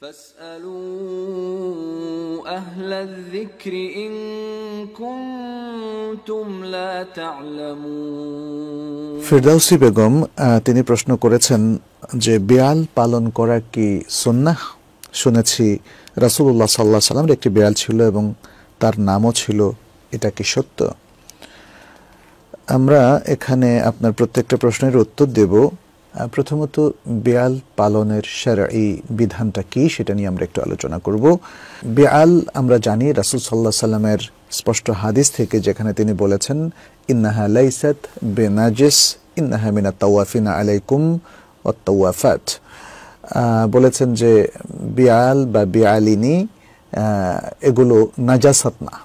فاسألوا أهل الذكر إن كنتم لا تعلمون। ফিরদাউসী বেগম তিনি প্রশ্ন করেছেন যে বিড়াল পালন করা কি সুন্নাহ? শুনেছি রাসূলুল্লাহ সাল্লাল্লাহু আলাইহি ওয়াসাল্লামের একটি বিড়াল ছিল এবং তার নামও ছিল, এটা কি সত্য? আমরা এখানে আপনার প্রত্যেকটা প্রশ্নের উত্তর দেব। প্রথমত বিড়াল পালনের শারঈ বিধানটা কি সেটা নিয়ে আমরা একটু আলোচনা করব। বিড়াল আমরা জানি রাসূল সাল্লাল্লাহু আলাইহি ওয়াসাল্লামের স্পষ্ট হাদিস থেকে, যেখানে তিনি বলেছেন ইন্নাহা লাইসাত বিনাজিস ইন্নাহা মিনাত তাওয়াফিনা আলাইকুম ওয়াত তাওয়াফাত, বলেছেন যে বিড়াল বা বিড়ালিনী এগুলো নাজাসাত না,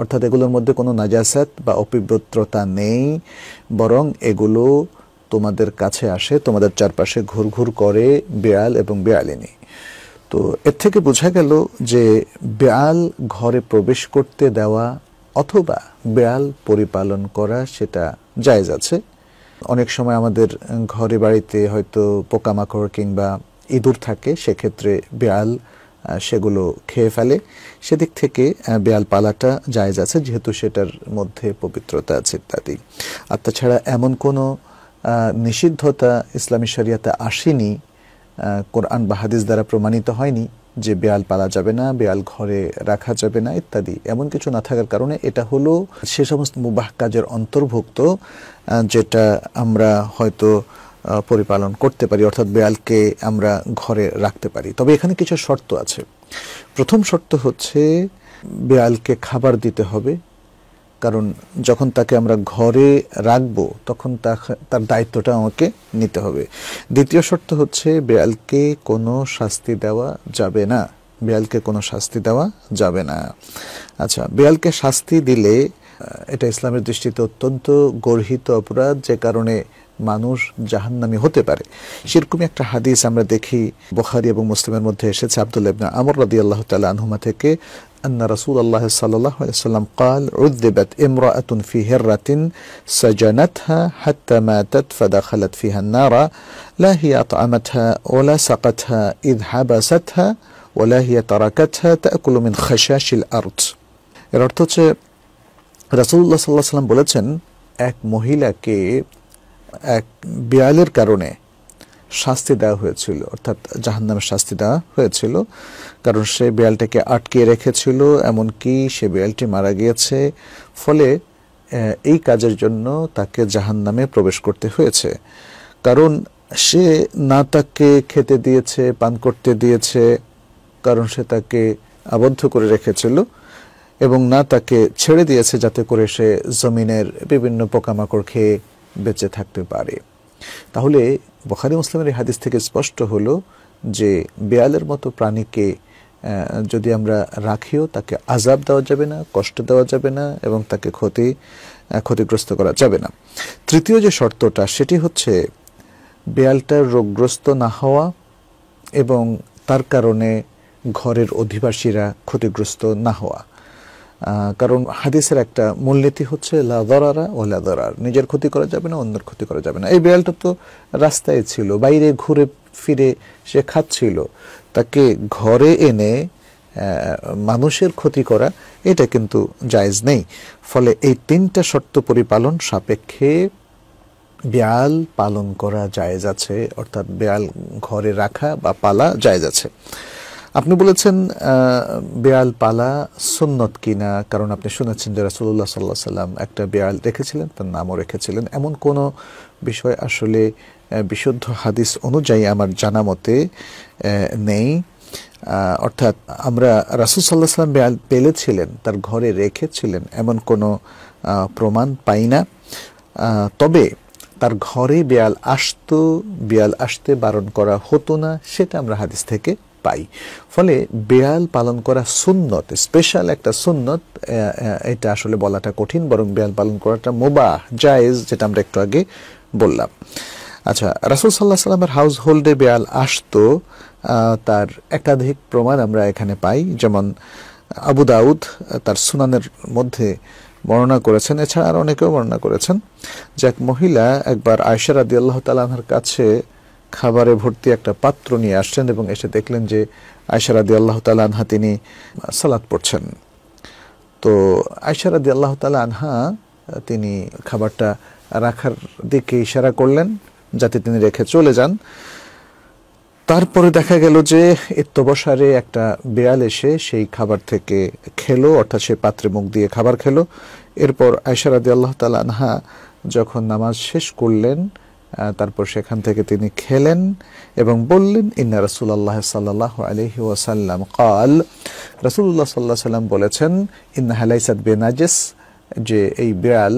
অর্থাৎ এগুলোর মধ্যে কোনো নাজাসাত বা অপবিত্রতা নেই, বরং এগুলো তোমাদের কাছে আসে, তোমাদের চারপাশে ঘুরঘুর করে বিড়াল এবং বিড়ালিনী। তো এর থেকে বোঝা গেল যে বিড়াল ঘরে প্রবেশ করতে দেওয়া অথবা বিড়াল পরিপালন করা সেটা জায়েজ আছে। অনেক সময় আমাদের ঘরে বাড়িতে হয়তো পোকামাকড় কিংবা ইঁদুর থাকে, সেক্ষেত্রে বিড়াল সেগুলো খেয়ে ফেলে, সেদিক থেকে বিড়াল পালাটা জায়েজ আছে, যেহেতু সেটার মধ্যে পবিত্রতা আছে ইত্যাদি। আর তাছাড়া এমন কোনো নিষিদ্ধতা ইসলামী শরিয়াতে আসেনি, কোরআন বা হাদিস দ্বারা প্রমাণিত হয়নি যে বিড়াল পালা যাবে না, বিড়াল ঘরে রাখা যাবে না ইত্যাদি। এমন কিছু না থাকার কারণে এটা হলো সে সমস্ত মুবাহ কাজের অন্তর্ভুক্ত যেটা আমরা হয়তো পরিপালন করতে পারি, অর্থাৎ বিড়ালকে আমরা ঘরে রাখতে পারি। তবে এখানে কিছু শর্ত আছে। প্রথম শর্ত হচ্ছে বিড়ালকে খাবার দিতে হবে, কারণ যখন তাকে আমরা ঘরে রাখবো তখন তার দায়িত্বটা আমাকে নিতে হবে। দ্বিতীয় শর্ত হচ্ছে বিড়ালকে কোনো শাস্তি দেওয়া যাবে না, বিড়ালকে কোনো শাস্তি দেওয়া যাবে না। আচ্ছা, বিড়ালকে শাস্তি দিলে এটা ইসলামের দৃষ্টিতে অত্যন্ত গর্হিত অপরাধ, যে কারণে মানুষ জাহান্নামী হতে পারে। সেরকমই একটা হাদিস আমরা দেখি বুখারী এবং মুসলিমের মধ্যে এসেছে, আব্দুল্লাহ ইবনে আমর রাদিয়াল্লাহু তাআলা আনহুমা থেকে, আন্না রাসূলুল্লাহ সাল্লাল্লাহু আলাইহি ওয়াসাল্লাম قال عذبت امرأة في هرة سجنتها حتى ماتت فدخلت فيها النار لا هي أطعمتها ولا سقتها إذ حبستها ولا هي تركتها تأكل من خشاش الأرض। এর অর্থ হচ্ছে রাসূলুল্লাহ সাল্লাল্লাহু আলাইহি ওয়াসাল্লাম বলেছেন, এক মহিলাকে এক বিড়ালের কারণে শাস্তি দেওয়া হয়েছিল, অর্থাৎ জাহান্নামের শাস্তি দেওয়া হয়েছিল, কারণ সে বিড়ালটাকে আটকে রেখেছিল, এমনকি সে বিড়ালটি মারা গিয়েছে, ফলে এই কাজের জন্য তাকে জাহান্নামে প্রবেশ করতে হয়েছে। কারণ সে না তাকে খেতে দিয়েছে, পান করতে দিয়েছে, কারণ সে তাকে আবদ্ধ করে রেখেছিল, এবং না তাকে ছেড়ে দিয়েছে যাতে করে সে জমিনের বিভিন্ন পোকামাকড় খেয়ে বেঁচে থাকতে পারে। তাহলে বুখারী মুসলিমের এই হাদিস থেকে স্পষ্ট হলো যে বিড়ালের মতো প্রাণীকে যদি আমরা রাখিও তাকে আযাব দেওয়া যাবে না, কষ্ট দেওয়া যাবে না, এবং তাকে ক্ষতিগ্রস্ত করা যাবে না। তৃতীয় যে শর্তটা সেটি হচ্ছে বিড়ালটার রোগগ্রস্ত না হওয়া এবং তার কারণে ঘরের অধিবাসীরা ক্ষতিগ্রস্ত না হওয়া। কারণ হাদিসের একটা মূলনীতি হচ্ছে লা দারারা ওয়ালা দারার, নিজের ক্ষতি করা যাবে না, অন্যের ক্ষতি করা যাবে না। এই বিড়ালটা তো রাস্তায় ছিল, বাইরে ঘুরে ফিরে সে খাচ্ছিল, তাকে ঘরে এনে মানুষের ক্ষতি করা এটা কিন্তু জায়েজ নেই। ফলে এই তিনটা শর্ত পরিপালন সাপেক্ষে বিড়াল পালন করা জায়েজ আছে, অর্থাৎ বিড়াল ঘরে রাখা বা পালা জায়েজ আছে। আপনি বলেছেন বিড়াল পালা সুন্নত কিনা, কারণ আপনি শুনেছেন যে রাসূলুল্লাহ সাল্লাল্লাহু আলাইহি ওয়াসাল্লাম একটা বিড়াল রেখেছিলেন, তার নামও রেখেছিলেন। এমন কোনো বিষয় আসলে বিশুদ্ধ হাদিস অনুযায়ী আমার জানা মতে নেই। অর্থাৎ আমরা রাসূল সাল্লাল্লাহু আলাইহি ওয়াসাল্লাম বিড়াল পেলেছিলেন, তার ঘরে রেখেছিলেন, এমন কোনো প্রমাণ পাই না। তবে তার ঘরে বিড়াল আসতো, বিড়াল আসতে বারণ করা হতো না, সেটা আমরা হাদিস থেকে পাই। ফলে বিড়াল পালন করা সুন্নত, স্পেশাল একটা সুন্নত, এটা আসলে বলাটা কঠিন, বরং বিড়াল পালন করাটা মুবাহ, জায়েজ, যেটা আমরা একটু আগে বললাম। আচ্ছা, রাসূল সাল্লাল্লাহু আলাইহি ওয়াসাল্লামের হাউস হোল্ডে বিড়াল আসতো, তার একাধিক প্রমাণ আমরা এখানে পাই। যেমন আবু দাউদ তার সুনানের মধ্যে বর্ণনা করেছেন, এছাড়া আর অনেকেও বর্ণনা করেছেন যে এক মহিলা একবার আয়েশা রাদিয়াল্লাহু তাআলা আনহার কাছে খাবারে ভর্তি একটা পাত্র নিয়ে আসছেন এবং এসে দেখলেন যে আয়েশা রাদিয়াল্লাহু তাআলা আনহা তিনি সালাত পড়ছেন। তো আয়েশা রাদিয়াল্লাহু তাআলা আনহা তিনি খাবারটা রাখার দিকে ইশারা করলেন যাতে তিনি রেখে চলে যান। তারপরে দেখা গেল যে ইত্তবসারে একটা বিড়াল এসে সেই খাবার থেকে খেলো, অর্থাৎ সেই পাত্রে মুখ দিয়ে খাবার খেলো। এরপর আয়েশা রাদিয়াল্লাহু তাআলা আনহা যখন নামাজ শেষ করলেন তারপর সেখান থেকে তিনি খেলেন এবং বললেন, ইন্না রাসূলুল্লাহ সাল্লাল্লাহু আলাইহি ওয়াসাল্লাম ক্বাল, রাসূলুল্লাহ সাল্লাল্লাহু আলাইহি ওয়াসাল্লাম বলেছেন, ইন্নাহা লাইসাত বিনাজিস, যে এই বিড়াল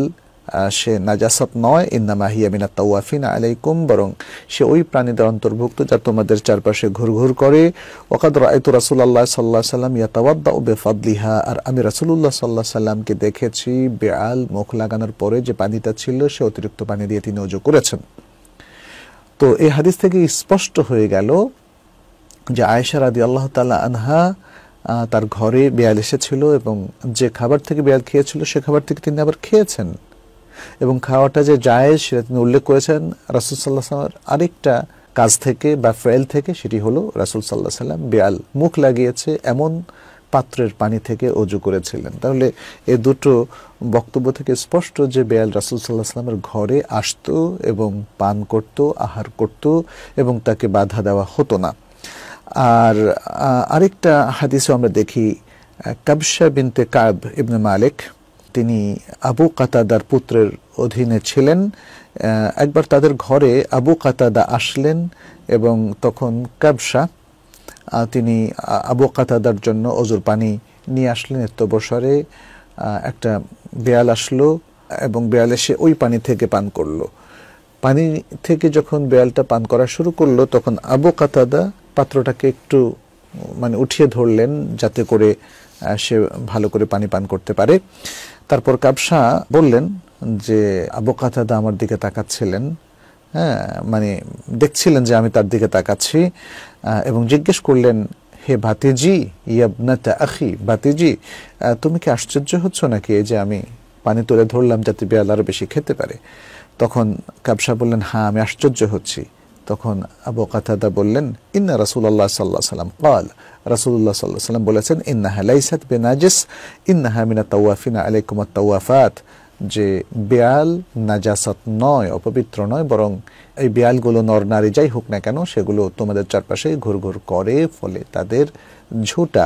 সে নাজাসাত নয়, ইন্নামা হিয়া মিনাত তাওয়াফিন আলাইকুম, বরং সে ওই প্রাণীদের অন্তর্ভুক্ত যা তোমাদের চারপাশে ঘুরঘুর করে। ওয়াকাদ রাআইতু রাসূলুল্লাহ সাল্লাল্লাহু আলাইহি ওয়াসাল্লাম ইয়াতাওয়াদ্দাউ বিফাদলিহা, আর আমি রাসূলুল্লাহ সাল্লাল্লাহু আলাইহি ওয়াসাল্লামকে দেখেছি বিড়াল মুখ লাগানোর পরে যে পানিটা ছিল সে অতিরিক্ত পানি দিয়ে তিনি ওযু করেছেন। তো এই হাদিস থেকে স্পষ্ট হয়ে গেল যে আয়েশা রাদিয়াল্লাহু তাআলা আনহা তার ঘরে বিড়াল এসেছিল এবং যে খাবার থেকে বিড়াল খেয়েছিল সে খাবার থেকে তিনি আবার খেয়েছেন এবং খাওয়াটা যে জায়েজ সেটা তিনি উল্লেখ করেছেন রাসূল সাল্লাল্লাহু আলাইহি ওয়াসাল্লামের আরেকটা কাজ থেকে বা ফেল থেকে। সেটি হলো রাসূল সাল্লাল্লাহু আলাইহি ওয়াসাল্লাম বিড়াল মুখ লাগিয়েছে এমন পাত্রের পানি থেকে ওযু করেছিলেন। তাহলে এই দুটো বক্তব্য থেকে স্পষ্ট যে বিড়াল রাসূল সাল্লাল্লাহু আলাইহি ওয়াসাল্লামের ঘরে আসতো এবং পান করত, আহার করত এবং তাকে বাধা দেওয়া হতো না। আর আরেকটা হাদিসও আমরা দেখি, কাবশা বিনতে কাব ইবনে মালিক, তিনি আবু কাতাদার পুত্রের অধীনে ছিলেন। একবার তাদের ঘরে আবু কাতাদা আসলেন এবং তখন কাবশা তিনি আবু কাতাদার জন্য ওযুর পানি নিয়ে আসলেন। ইত্তবসরে একটা বিড়াল আসলো এবং বিড়াল এসে ওই পানি থেকে পান করলো। পানি থেকে যখন বিড়ালটা পান করা শুরু করলো তখন আবু কাতাদা পাত্রটাকে একটু উঠিয়ে ধরলেন যাতে করে সে ভালো করে পানি পান করতে পারে। তারপর কাবশা বললেন যে আবু কাতাদা আমার দিকে তাকাচ্ছিলেন, দেখছিলেন যে আমি তার দিকে তাকাচ্ছি এবং জিজ্ঞেস করলেন, হে ভাতিজি, ইয়াবনাতা আখি, ভাতিজি তুমি কি আশ্চর্য হচ্ছ নাকি এই যে আমি পানি তুলে ধরলাম যাতে বিড়াল আরো বেশি খেতে পারে? তখন কাবশা বললেন, হ্যাঁ আমি আশ্চর্য হচ্ছি। তখন আবু কাতাদা বললেন, ইন্না রাসূলুল্লাহ সাল্লাল্লাহু আলাইহি ওয়াসাল্লাম ক্বাল, রাসূলুল্লাহ সাল্লাল্লাহু আলাইহি ওয়াসাল্লাম বলেছেন, ইন্নাহা লাইসাত বিনাজিস ইন্নাহা মিনাত তাওয়াফিনা আলাইকুমুত তাওয়াফাত, যে বিড়াল নাজাসাত নয়, অপবিত্র নয়, বরং এই বিড়ালগুলো নর নারী যাই হোক না কেন সেগুলো তোমাদের চারপাশে ঘুরঘুর করে, ফলে তাদের ঝুঁটা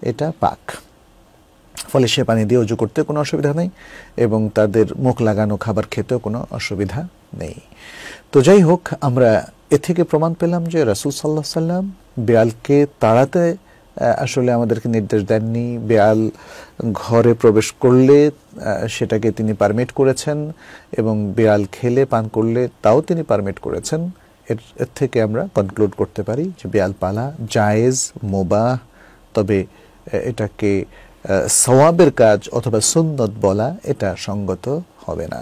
এটা পাক, ফলে সে পানি দিয়ে ওযু করতে কোনো অসুবিধা নেই এবং তাদের মুখ লাগানো খাবার খেতেও কোনো অসুবিধা নেই। তো যাই হোক, আমরা এ থেকে প্রমাণ পেলাম যে রাসূল সাল্লাল্লাহু আলাইহি ওয়াসাল্লাম বিড়ালকে তাড়াতে আসলে আমাদেরকে নির্দেশ দেননি। বিড়াল ঘরে প্রবেশ করলে সেটাকে তিনি পারমিট করেছেন এবং বিড়াল খেলে পান করলে তাও তিনি পারমিট করেছেন। এর থেকে আমরা কনক্লুড করতে পারি যে বিড়াল পালা জায়েজ, মুবাহ, তবে এটাকে সওয়াবের কাজ অথবা সুন্নত বলা এটা সঙ্গত হবে না।